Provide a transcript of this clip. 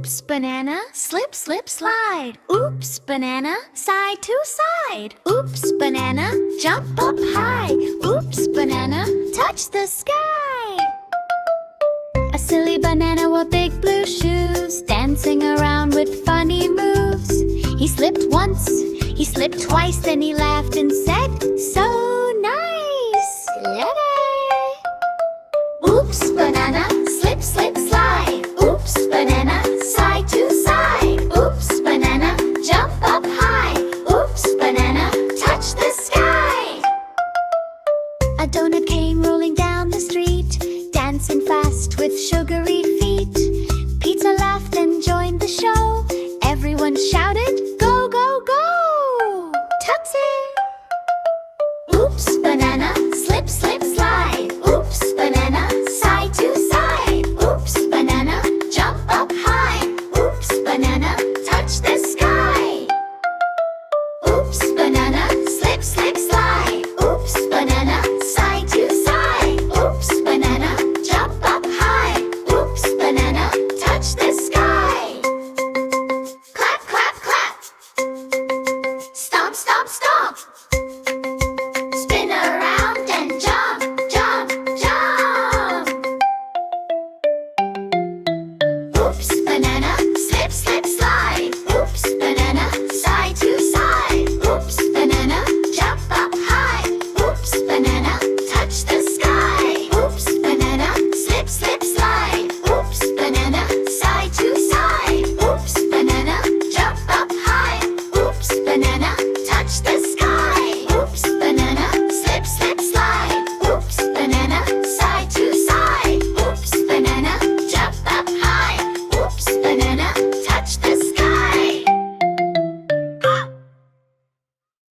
Oops, banana, slip, slip, slide. Oops, banana, side to side. Oops, banana, jump up high. Oops, banana, touch the sky. A silly banana wore big blue shoes, dancing around with funny moves. He slipped once, he slipped twice, then he laughed and said, "So nice!" Yay! Oops, banana, slip, slip, slide. Oops, banana, side to side. Oops, banana, jump up high. Oops, banana, touch the sky. A donut came rolling down the street, dancing fast with sugary feet. Pizza laughed and joined the show. Everyone shouted, "Go, go, go!" Taxi! Oops, banana, slip, slip, slide. Oops, banana, side to side. Oops, banana, jump up high. Oops, banana, touch the sky. Oops, banana, slip, slip, slide. Oops, banana, side to side. Oops, banana, jump up high. Oops, banana, touch the sky. Clap, clap, clap. Stomp, stomp, stomp. Spin around and jump, jump, jump. Oops, banana, slip, slip, slide.